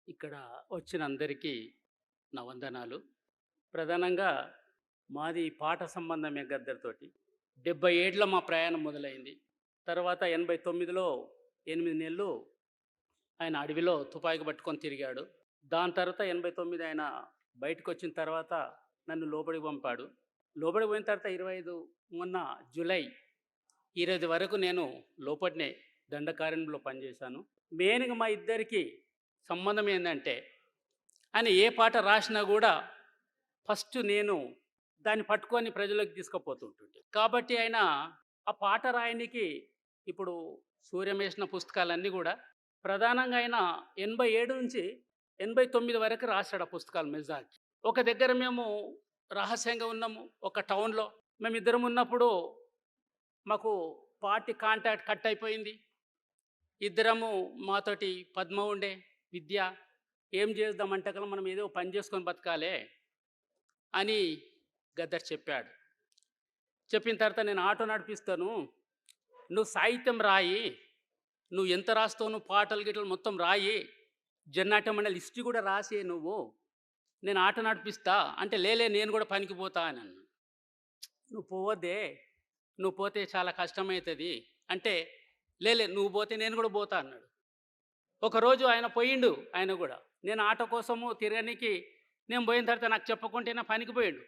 ఇక్కడ వచ్చిన అందరికీ నా వందనాలు. ప్రధానంగా మాది పాట సంబంధమే గద్దరితోటి. 70 ఏళ్ల మా ప్రయాణం మొదలైంది. తర్వాత 89లో 8 నెలలు ఆయన అడవిలో తుపాకీ పట్టుకొని తిరిగాడు. దాని తర్వాత 89 ఆయన బయటకొచ్చిన తర్వాత నన్ను లోపలికి పంపాడు. లోపలికి పోయిన తర్వాత 25 మొన్న జూలై 20 వరకు నేను లోపలనే దండకారణ్యంలో పనిచేశాను. మెయిన్‌గా మా ఇద్దరికి సంబంధం ఏందంటే, ఆయన ఏ పాట రాసినా కూడా ఫస్ట్ నేను దాన్ని పట్టుకొని ప్రజలకు తీసుకుపోతుంటుంటే. కాబట్టి ఆయన ఆ పాట రాయనికి ఇప్పుడు సూర్యమేసిన పుస్తకాలన్నీ కూడా ప్రధానంగా ఆయన 87 నుంచి 89 వరకు రాశాడు ఆ పుస్తకాలు మెజార్టీ. ఒక దగ్గర మేము రహస్యంగా ఉన్నాము ఒక టౌన్‌లో. మేమిద్దరం ఉన్నప్పుడు మాకు పార్టీ కాంటాక్ట్ కట్ అయిపోయింది. ఇద్దరము మాతోటి పద్మ ఉండే విద్య. ఏం చేద్దామంటే కల మనం ఏదో పని చేసుకొని బతకాలే అని గద్దర్ చెప్పాడు. చెప్పిన తర్వాత నేను ఆటో నడిపిస్తాను, నువ్వు సాహిత్యం రాయి, నువ్వు ఎంత రాస్తావు, నువ్వు పాటలు గిటలు మొత్తం రాయి, జన్నాట్య మండలి లిస్ట్ కూడా రాసి నువ్వు, నేను ఆటో నడిపిస్తా అంటే, లేలే నేను కూడా పనికి పోతా అని అన్నాను. నువ్వు పోవద్దే, నువ్వు పోతే చాలా కష్టమవుతుంది అంటే, లేలే నువ్వు పోతే నేను కూడా పోతా అన్నాడు. ఒకరోజు ఆయన పోయిండు. ఆయన కూడా నేను ఆటో కోసము తిరగడానికి నేను పోయిన తర్వాత నాకు చెప్పకుంటేనే పనికి పోయిండు.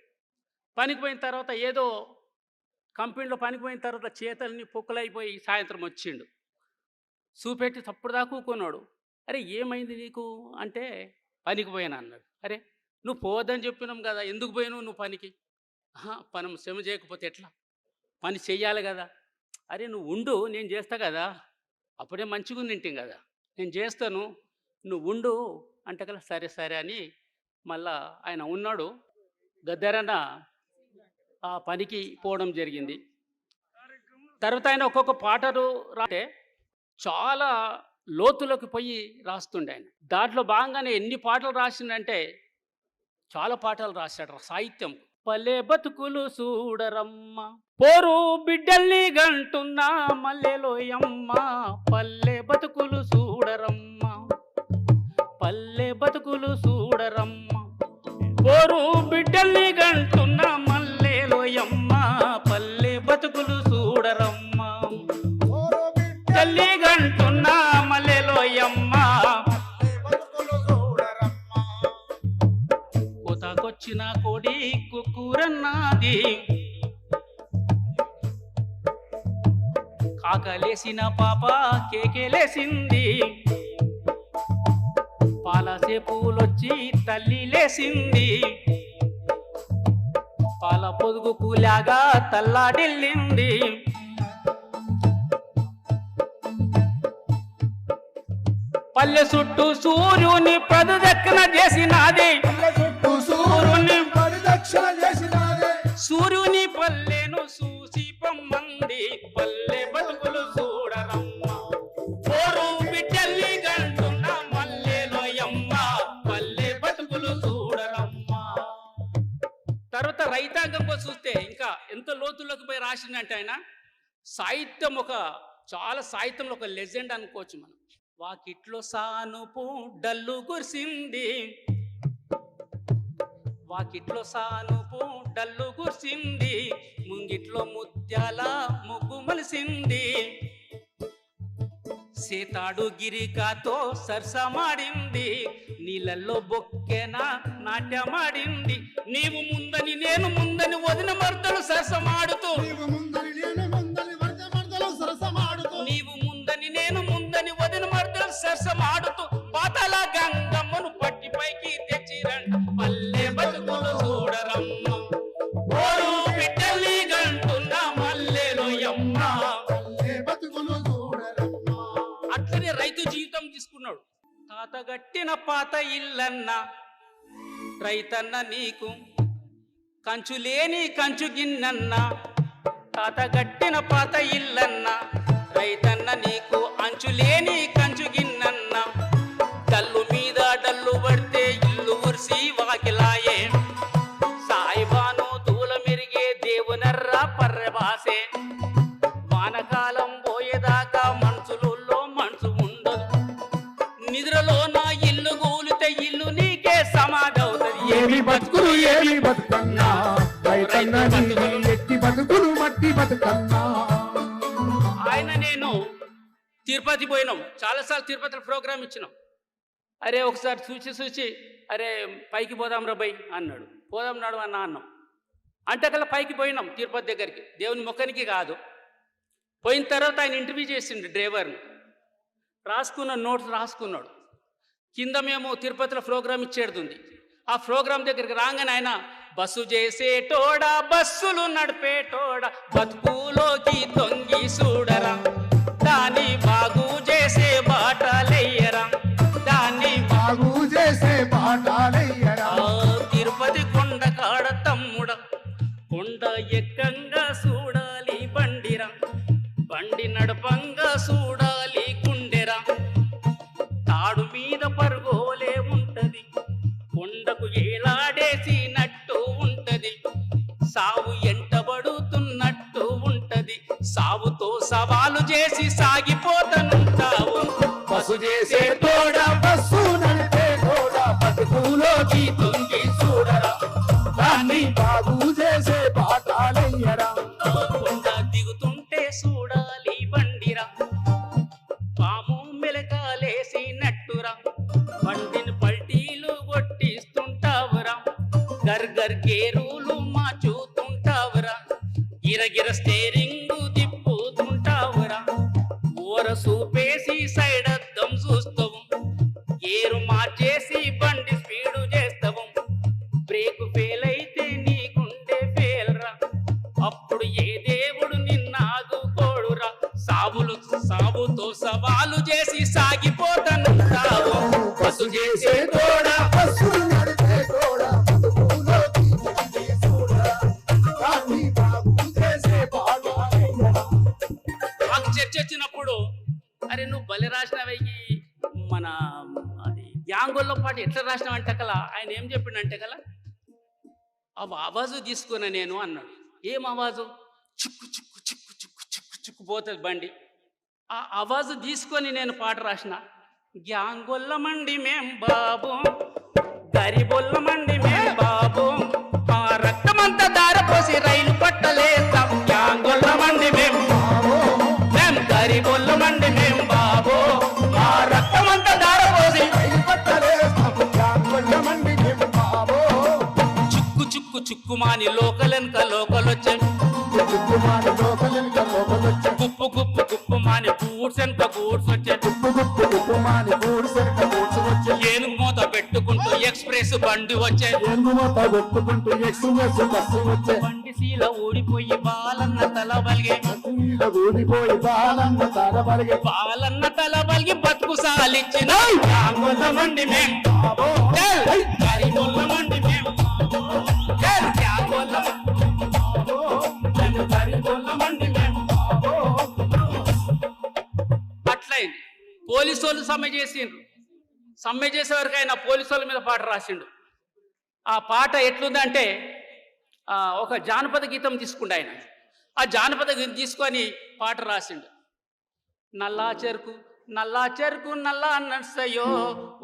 పనికి పోయిన తర్వాత ఏదో కంపెనీలో పనికి పోయిన తర్వాత చేతల్ని పొక్కులైపోయి సాయంత్రం వచ్చిండు. చూపెట్టి తప్పుడు దాకా కూకున్నాడు. అరే ఏమైంది నీకు అంటే, పనికి పోయాను అన్నాడు. అరే నువ్వు పోవద్దని చెప్పినాం కదా, ఎందుకు పోయినావు నువ్వు పనికి? పని శ్రమ చేయకపోతే ఎట్లా, పని చెయ్యాలి కదా. అరే నువ్వు ఉండు, నేను చేస్తా కదా, అప్పుడే మంచిగా తింటాం కదా, నేను చేస్తాను, నువ్వు ఉండు అంటే కదా. సరే సరే అని మళ్ళా ఆయన ఉన్నాడు. గద్దరన్న ఆ పనికి పోవడం జరిగింది. తర్వాత ఆయన ఒక్కొక్క పాటలు రాస్తే చాలా లోతులోకి పోయి రాస్తుండే ఆయన. దాంట్లో భాగంగానే ఎన్ని పాటలు రాసిండంటే చాలా పాటలు రాశాడు సాహిత్యం. పల్లె బతుకులు చూడరమ్మ, పోరు బిడ్డల్ని గంటున్నా మల్లెలోయమ్మ, పల్లె బతుకులు చూడరమ్మ, పల్లె బతుకులు చూడరమ్మ, పోరు బిడ్డల్ని గంటున్నా మల్లెలోయమ్మ, పల్లె బతుకులు చూడరమ్మ, తల్లి గంటున్నా మల్లెలోయమ్మ, కోతకొచ్చిన కోడి కుక్కురన్నది, కాకలేసిన పాప కేకేలేసింది, పాలసే పూలొచ్చి తల్లి లేసింది, పాల పొదుగు కూలాగా తల్లాడిల్లింది, పల్లె చుట్టూ సూర్యుని ప్రదక్షిణ చేసినది, సూర్యుని పల్లెను చూసి పొమ్మంది, పల్లె బతుకులు చూడరమ్మ, పోరు బిడ్డల్ని గంటున్న మల్లెలోయమ్మ, పల్లె బతుకులు చూడరమ్మ. తర్వాత రైతాంగంలో చూస్తే ఇంకా ఎంత లోతుల్లోకి పోయి రాసిందంటే ఆయన సాహిత్యం చాలా సాహిత్యంలో ఒక లెజెండ్ అనుకోవచ్చు మనం. వాకిట్లో సానుపు డల్లు కురిసింది, వాకిట్లో సానుపు డల్లు కురిసింది, ముంగిట్లో ముత్యాల ముగ్గు మలిసింది, సీతాడు గిరికాతో సరసమాడింది, నీళ్ళల్లో బొక్కెన నాట్యమాడింది, నీవు ముందని నేను ముందని వదిన మర్దలు సరసమాడుతూ, నీవు ముందని నేను ముందని వదిన మర్దలు సరసమాడుతూ, పాతాల గంగమ్మను పట్టి పైకి తెచ్చిరండి, పల్లె బతుకులు చూడరమ్మ, పోరు బిడ్డల్ని గంటున్న మల్లెలోయమ్మ, పల్లె బతుకులు చూడరమ్మ. అట్లనే రైతు జీవితం తీసుకున్నాడు. తాతగట్టిన పాత ఇల్లన్న రైతన్న నీకు కంచులేని కంచు గిన్నన్న, తాతగట్టిన పాత ఇల్లన్న రైతన్న నీకు అంచులేని కంచు గిన్నన్న, డల్లు మీద డల్లు పడితే ఇల్లు ఉరిసి వాకిలాయే, సాయిబాను దూల మెరిగే దేవునర్రా పర్రెబాసే, వానకాలం పోయేదాకా మనసులో మనసు ఉండదు, నిద్రలో నా ఇల్లు గూలు ఏమి బతుకులు ఏమి బతుకన్నా, రైతన్న నీది ఎట్టి బతుకులు మట్టి బతుకన్నా. ఆయన నేను తిరుపతి పోయినాం, చాలాసార్లు తిరుపతిలో ప్రోగ్రామ్ ఇచ్చినాం. అరే ఒకసారి చూసి అరే పైకి పోదాం రా బై అన్నాడు. పోదాం నాడు అన్నాం. అంటే కల్లా పైకి పోయినాం తిరుపతి దగ్గరికి, దేవుని మొక్కనికి కాదు. పోయిన తర్వాత ఆయన ఇంటర్వ్యూ చేసిండు డ్రైవర్ని, రాసుకున్న నోట్స్ రాసుకున్నాడు. కింద మేము తిరుపతిలో ప్రోగ్రామ్ ఇచ్చేడుతుంది. ఆ ప్రోగ్రాం దగ్గరికి రాగానే ఆయన బస్సు చేసేటోడా బస్సులు నడిపేటోడా బతుకులోకి తొంగి చూడరా, దాన్ని బాగు చేసే బాటలయ్యరా, దాన్ని బాగు చేసే బాటలయ్యరా. తిరుపతి కొండ కాడ తమ్ముడ, కొండ ఎక్కంగా చూడాలి బండిరా, బండి నడపంగా చూడాలి గుండెరా, తాడు మీద పరుగోలే ఉంటది, కొండకు ఏలాడేసినట్టు ఉంటది, సావు ఎంటబడుతున్నట్టు ఉంటది, సావుతో సవాలు చేసి సాగిపోతనుంటావు. బస్సు చేసే తోడా బస్సు నడిపే తోడా బతుకులోకి తొంగి చూడరా, దాన్ని బాగు చేసే బాటలయ్యరా. కొండ దిగుతుంటే చూడాలి బండిరా, పాము మెలకాలేసినట్టురా, బండిని పల్టీలు కొట్టిస్తుంటావురా, గర్గర్ గేరులు మార్చుతుంటావురా, గిరగిర స్టేరింగ్ తిప్పుతుంటావురా, ఊర సూపేసి సైడ్ అద్దం చూస్తావు, గేరు మార్చేసి బండి స్పీడు చేస్తావు, బ్రేక్ ఫెయిల్ అయితే నీ గుండె ఫెయిల్రా, అప్పుడు ఏ దేవుడు నిన్నాదుకోడురా, సావుతో సవాలు చేసి సాగిపోతానుంటావు. బస్సు చేసే తోడా బస్సు నడిపే తోడా బతుకులోకి తొంగి చూడరా, దాన్ని బాగు చేసే బాటలయ్యరా. మాకు చర్చ వచ్చినప్పుడు అరే నువ్వు బలి రాసినవయ్యి మన అది యాంగోల్లో పాటు ఎట్లా రాసినావంటే కల ఆయన ఏం చెప్పిండంటే కల ఆవాజు తీసుకున్నా నేను అన్నాడు. ఏం ఆవాజు? చిక్కు చిక్కు చిక్కు చిక్కు చిక్కు చిక్కు పోతుంది బండి. ఆ ఆవాజు తీసుకొని నేను పాట రాసిన. గ్యాంగొల్లమండి మేం బాబు, గరిబొల్లమండి మేం బాబు, మా రక్తమంతా దారపోసి రైలు పట్టలేస్తాం. గ్యాంగొల్లమండి మేం బాబు, మేం గరిబొల్లమండి మేం బాబు, మా రక్తమంతా దారపోసి రైలు పట్టలేస్తాం. గ్యాంగొల్లమండి మేం బాబు. చిక్కు చిక్కు చిక్కుమాని లోకలెనక లోకలొచ్చే, చిక్కుమాని లోకలెనక లోకలొచ్చే, గుప్పు గుప్పు గుప్పుమాని గూడ్స్ వెనక గూడ్స్ వచ్చే, గుప్పు గుప్పుమాని గూడ్స్ వెనక గూడ్స్ వచ్చే, ఏనుగు మూత పెట్టుకుంటూ ఎక్స్ప్రెస్ బండి వచ్చే, ఏనుగుమూత పెట్టుకుంటూ ఎక్స్ప్రెస్ బస్సు వచ్చే, బండి శీల ఊడిపోయి బాలన్న తల బలిగే, మీద ఊడిపోయి బాలన్న తడబలిగే, బాలన్న తల బలిగి బతుకు సాలిచ్చిన గ్యాంగొల్లమండి మేం బాబో, గరిబొల్లమండి మేం బాబో, గ్యాంగొల్లమండి బాబో, గరిబొల్లమండి మేం బాబో. అట్లయింది. పోలీసు వాళ్ళు సమ్మె చేసిండ్రు. సమ్మె చేసే వరకు ఆయన పోలీసు వాళ్ళ మీద పాట రాసిండు. ఆ పాట ఎట్లుందంటే ఒక జానపద గీతం తీసుకుండు ఆయన. ఆ జానపద గీతం తీసుకొని పాట రాసిండు. నల్లా చెరుకు నల్లా చెరుకు నల్లా నర్సయ్యో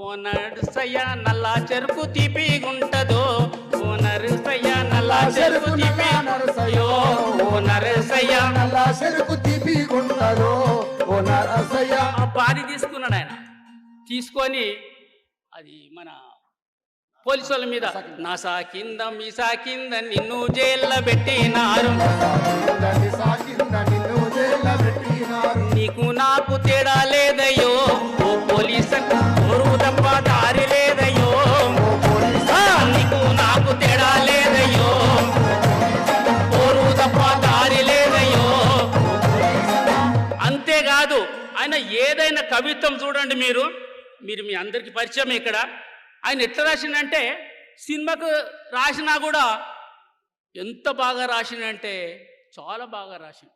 ఓ నర్సయ్య, నల్లా చెరుకు తీపిగుంటదో ఓ నర్సయ్య, నల్లా చెరుకు తీపి నర్సయ్యో ఓ నర్సయ్య, నల్లా చెరుకు తీపిగుంటదో ఓ నర్సయ్య. ఆ పాడి తీసుకున్నాడు ఆయన. తీసుకొని అది మన పోలీసు వాళ్ళ మీద నాసా కింద మీసా కింద నిన్ను జైల్లో పెట్టినారు, నీకు నాకు తేడా లేదయ్యో ఓ పోలీస్, ఊరు తప్ప దారి లేదయ్యో, నీకు నాకు తేడా లేదయ్యో, ఊరు తప్ప దారి లేదయ్యో. అంతేకాదు ఆయన ఏదైనా కవిత్వం చూడండి, మీరు మీ అందరికి పరిచయం ఇక్కడ. ఆయన ఎట్లా రాసిండంటే సినిమాకు రాసినా కూడా ఎంత బాగా రాసిండంటే చాలా బాగా రాసిండు.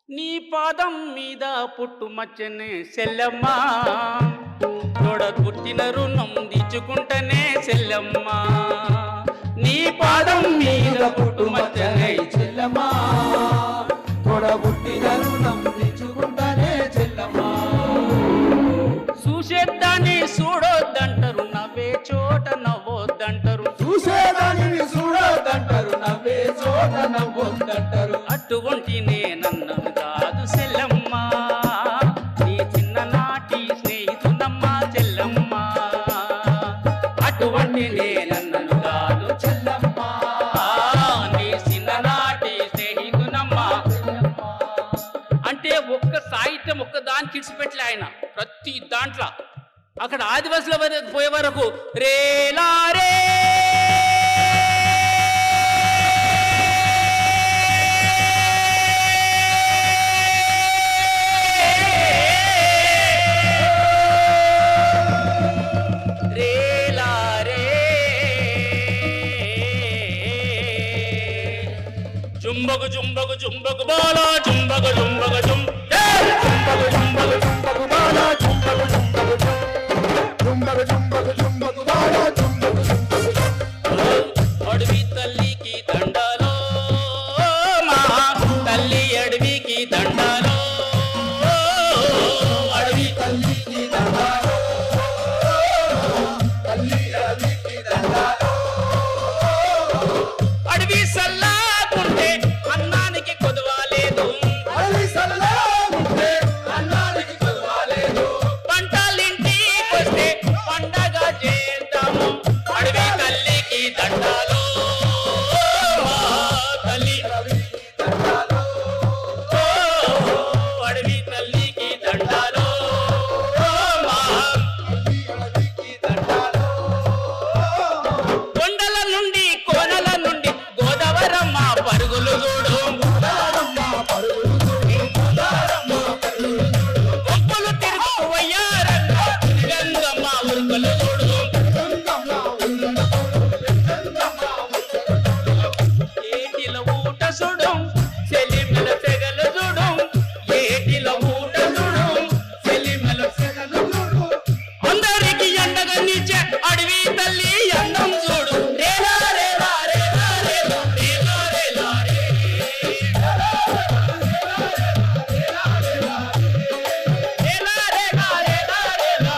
నీ పాదం మీద పుట్టు మచ్చనే సెల్లమ్మ, తోడ పుట్టిన రుణం తీర్చుకుంటనే సెల్లమ్మ, నీ పాదం మీద పుట్టు మచ్చనే చెల్లమ్మ, తోడ పుట్టిన రుణం తీర్చుకుంటనే చెల్లమ్మ. చూసేద్దాన్ని చూడొద్దంటారు, నవ్వే చోట నవ్వొద్దంటారు, వాణ్ణి నేనన్నను కాదు చెల్లమ్మ, నీ చిన్ననాటి స్నేహితునమ్మా. అంటే ఒక్క సాహిత్యం ఒక్క దానికి ఇడిచిపెట్టలే ఆయన. ప్రతి దాంట్లో అక్కడ ఆదివాసుల వరకు పోయే వరకు రేలా రే జుంబగు జుంబగు జుంబగు బాలా జుంబగు జుంబగు జుం జుంబగు జుంబగు జుంబగు బాల జుంబగు జుంబగు జుం జుంబగు జుంబగు జుంబగు బాల జుంబగు జుంబగు జుం అడవి తల్లికి దండాలో మా తల్లి అడవికి దండాలో అడవి తల్లికి దండాలో తల్లి అడవికి దండాలో అడవి సల్లాకుంటే అన్నానికి కొదవాలేదు, అడవి సల్లాకుంటే అన్నానికి కొదవాలేదు, పంటలింటికి వస్తే పండగ చేద్దాము. అడవి తల్లికి దండాలో మా తల్లి అడవికి దండాలో అడవి తల్లికి దండాలో మా అడవికి దండాలో కొండల నుండి కోనల నుండి గోదావరమ్మ పరుగులు చూడు, గోదారమ్మ పరుగులు చూడు, గోదారమ్మ పరుగులు చూడు, గొప్పలు తిరుగు వయ్యారంగా గంగమ్మ ఉరుకులు చూడు. గంగమ్మ ఉల్లల చూడు, గంగమ్మ ఉల్లల చూడు. ఏటిల ఊట చూడు చెలిమెల తెగలు చూడు, ఏటిల ఊట చూడు చెలిమెల తెగలు చూడు. అందరికి ఎండగా నిచ్చే అడవి తల్లి అందం చూడు. రేలా రేలా రేలా రేలా రేలా రేలా రే. రేలా రేలా రేలా రేలా.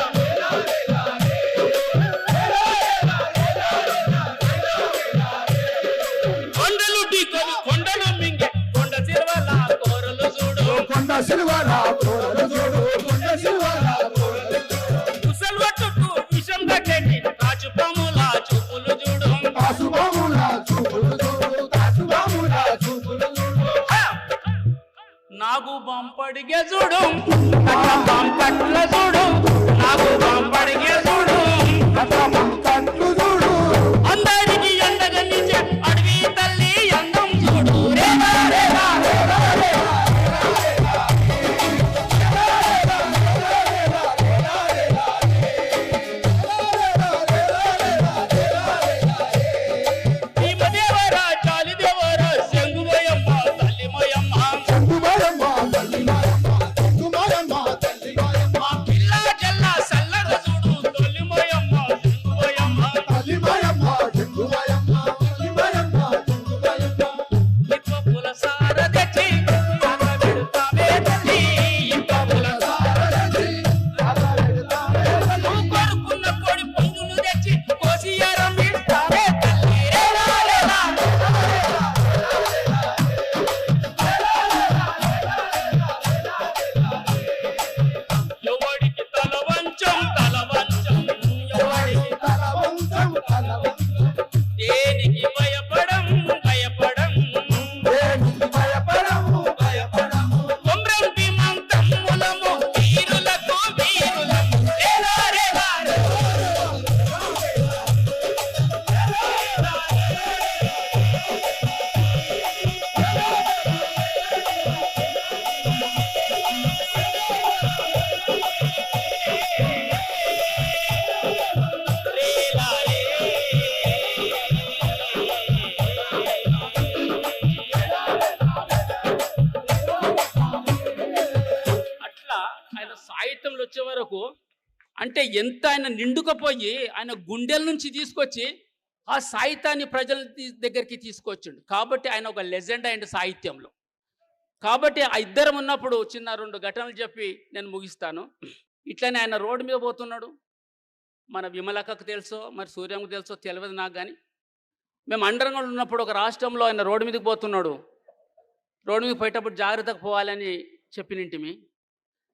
కొండలు ఢీకొని కొండలు మింగే కొండ సిరవల కోరలు చూడు, కొండ సిల్వల కోరలు చూడు, కొండ సిల్వల కోరలు చూడు, ముసల్వట్టుకు విషం తగ్గేటి రాజుపాముల చూపులు చూడు. తాసుబాముల చూపులు చూడు, తాసుబాముల చూపులు చూడు, నాగు బంపడిగే చూడు బంపట్ల చూడు, నాగు బంపడిగే చూడు. కథమం కట్లు చూడు, అందరికి ఎండగా నిచ్చే అడవి తల్లి అందం చూడు. రేలా రేలా రేలా రేలా. భీమదేవర చాలిదేవర శంగుమయమ్మ తల్లిమయమ్మ, చందుమాయమ్మ తల్లి మాయమ్మ, చందుమాయమ్మ తల్లి మాయమ్మ, పిల్ల జల్ల సల్లర చూడు తొలిమయమ్మ శంగుమయమ్మ. తల్లి మాయమ్మ, చందుమాయమ్మ, తల్లి మాయమ్మ, చందుమాయమ్మ. ఇప్పపుల సార తెచ్చి పెడతావే తల్లి, ఇప్పపుల నువ్వు కొరుకున్న కోడి పుంజులు తెచ్చి కోసి అరమిస్తావే తల్లి. రేలా రేలా. ఎవడికి తల వంచం ఎవడికి తలవంచం, తలవంచం, దేనికి భయపడం దేనికి భయపడము, భయపడము, కొమ్రం భీమం తమ్ములము వీరులకు వీరులము. రేలా రేలా రేలా. రేలా రే. అట్లా ఆయన సాహిత్యంలో వచ్చే వరకు అంటే ఎంత ఆయన నిండుకపోయి ఆయన గుండెల నుంచి తీసుకొచ్చి ఆ సాహిత్యాన్ని ప్రజల దగ్గరికి తీసుకొచ్చిండు. కాబట్టి ఆయన ఒక లెజెండ్ అయింది సాహిత్యంలో. కాబట్టి ఆ ఇద్దరం ఉన్నప్పుడు చిన్న రెండు ఘటనలు చెప్పి నేను ముగిస్తాను. ఇట్లనే ఆయన రోడ్డు మీద పోతున్నాడు. మన విమలక్కకు తెలుసో మరి సూర్యంకు తెలుసో తెలియదు నాకు, కానీ మేము అండర్గ్రౌండ్ ఉన్నప్పుడు ఒక రాష్ట్రంలో ఆయన రోడ్డు మీదకి పోతున్నాడు. రోడ్డు మీద పోయేటప్పుడు జాగ్రత్తగా పోవాలని చెప్పినింటిమి.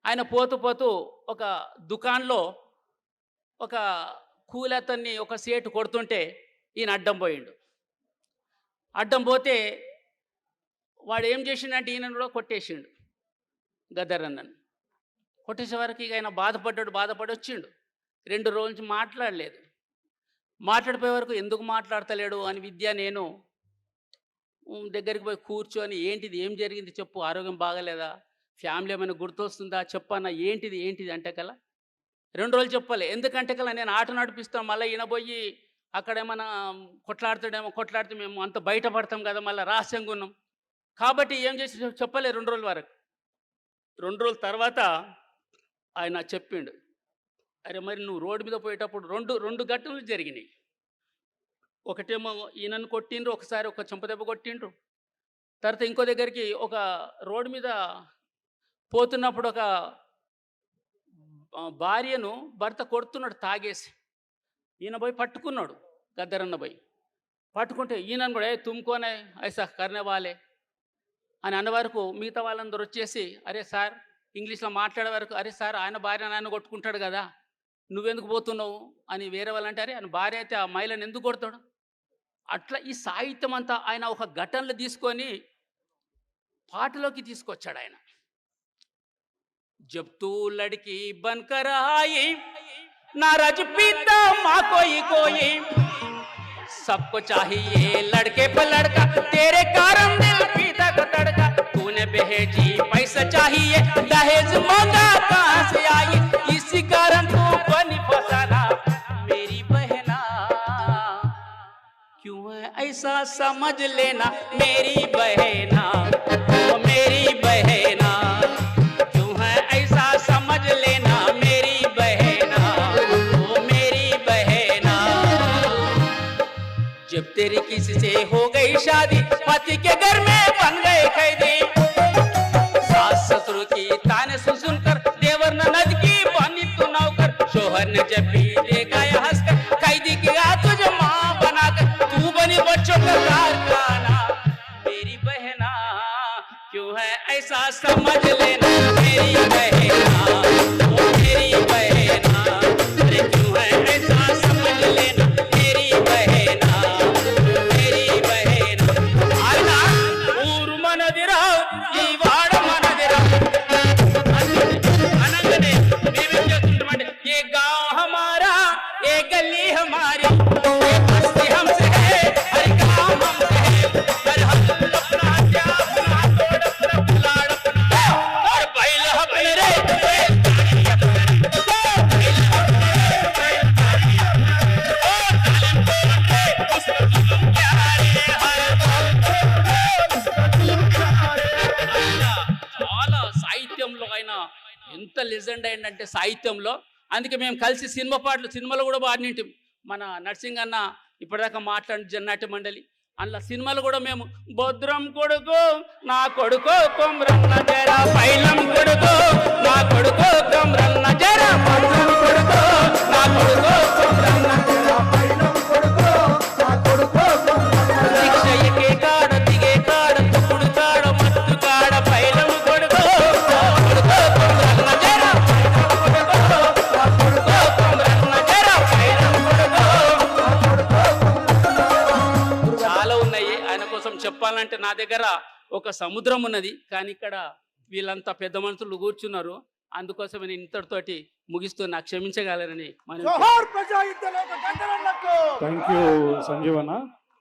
ఆయన పోతూ పోతూ ఒక దుకాణంలో ఒక కూలి అతన్ని ఒక సేటు కొడుతుంటే ఈయన అడ్డం పోయిండు. అడ్డం పోతే వాడు ఏం చేసిండంటే ఈయనను కూడా కొట్టేసిండు గద్దర్ అన్నను. కొట్టేసే వరకు ఇక ఆయన బాధపడి వచ్చిండు. 2 రోజుల నుంచి మాట్లాడలేదు. మాట్లాడిపోయే వరకు ఎందుకు మాట్లాడతలేడు అని నేను దగ్గరికి పోయి కూర్చొని, ఏంటిది, ఏం జరిగింది చెప్పు, ఆరోగ్యం బాగలేదా, ఫ్యామిలీ ఏమైనా గుర్తొస్తుందా చెప్పన్నా, ఏంటిది అంటే కల్లా 2 రోజులు చెప్పలే. ఎందుకంటే కల్లా నేను ఆటో నడిపిస్తాం, మళ్ళీ ఈయన పోయి అక్కడ ఏమైనా కొట్లాడితే మేము అంత బయటపడతాం కదా, మళ్ళీ రహస్యంగా ఉన్నాం కాబట్టి ఏం చేసి చెప్పలే 2 రోజుల వరకు. 2 రోజుల తర్వాత ఆయన చెప్పిండు, అరే మరి నువ్వు రోడ్డు మీద పోయేటప్పుడు రెండు ఘటనలు జరిగినాయి. ఒకటేమో ఈయనను కొట్టిండ్రు, ఒకసారి ఒక చెంపదెబ్బ కొట్టిండ్రు. తర్వాత ఇంకో దగ్గరికి ఒక రోడ్డు మీద పోతున్నప్పుడు ఒక భార్యను భర్త కొడుతున్నాడు తాగేసి. ఈయన పోయి పట్టుకున్నాడు, గద్దరన్న పోయి పట్టుకుంటే ఈయనను కూడా తుమ్ముకోనే ఐసా కర్నే వాలే అని అన్న వరకు మిగతా వాళ్ళందరూ వచ్చేసి, అరే సార్ ఇంగ్లీష్లో మాట్లాడే వరకు, అరే సార్ ఆయన భార్య నాన్న కొట్టుకుంటాడు కదా, నువ్వెందుకు పోతున్నావు అని వేరే వాళ్ళు అంటారే, ఆయన భార్య అయితే ఆ మహిళను ఎందుకు కొడతాడు. అట్లా ఈ సాహిత్యం అంతా ఆయన ఒక ఘటనలు తీసుకొని పాటలోకి తీసుకొచ్చాడు ఆయన. జబ్ తూ లడ్కీ బన్కర్ ఆయి నా రజపీతా మా కోయి सबको चाहिए लड़के पे लड़का, तेरे कारण दिल पीता का तड़का, तूने भेजी पैसा चाहिए, दहेज मांगा कहाँ से आई, इसी कारण तू बनी फसाना मेरी बहना, क्यों है ऐसा समझ लेना मेरी बहना, ओ मेरी बहना, क्यों है ऐसा समझ लेना मेरी बहना, ओ मेरी बहना। जब तेरी किसी से हो गई शादी, पति के घर में बन गए कैदी, सास ससुर की ताने सुनकर देवर ननद की बनी तू नौकर, शोहर ने जब भी देखा या हंसकर कैदी किया तुझे माँ बनाकर, तू बनी बच्चों का कारखाना मेरी बहना, क्यों है ऐसा समझ लेना मेरी बहना, ओ मेरी बहना, अरे क्यों है ऐसा समझ लेना मेरी बहना, मेरी बहना। आना ऊर मनदिरा ఈ వాడ మనదిరా అనగానే మేమేం చేస్తుంటామంటే, ये गांव हमारा ये गली हमारी ये बस्ती हमसे है हर काम हमसे है, हर हम अपना क्या अपना तोड़ अपना बुलाड़ अपना और बैल अपने रे ताड़ी अपने बैल अपने ताड़ी अपने ओ तालन को उसको प्यारे हर చాలా సాహిత్యంలో ఆయన ఎంత లెజెండ్ అయిందంటే సాహిత్యంలో. అందుకే మేము కలిసి సినిమాలో కూడా పాడినింటాం. మన నర్సింగ్ అన్న ఇప్పటిదాకా మాట్లాడిన జన్నాటి మండలి అందులో సినిమాలు కూడా మేము, భద్రం కొడుకు నా కొడుకు కొమ్రన్న జరా, పైలం కొడుకు నా కొడుకు కొమ్రన్న జరా, భద్రం కొడుకు నా కొడుకు కొమ్రన్న జరా, పైలం కొడుకు నా కొడుకు శిక్ష ఎక్కే కాడ దిగే కాడ తుప్పుడు కాడ మత్తు కాడ, పైలం కొడుకు నా కొడుకు కొమ్రన్న జరా, నా కొడుకు కొమ్రన్న జరా, పైలం కొడుకు. చాలా ఉన్నాయి ఆయన కోసం చెప్పాలంటే. నా దగ్గర ఒక సముద్రం ఉన్నది, కానీ ఇక్కడ వీళ్ళంతా పెద్ద మనుషులు కూర్చున్నారు. అందుకోసం నేను ఇంతటితోటి ముగిస్తూ నాకు క్షమించగలరని మనం జోహార్ ప్రజాహిత లోక గద్దరన్నకు. Thank you Sanjeevanna.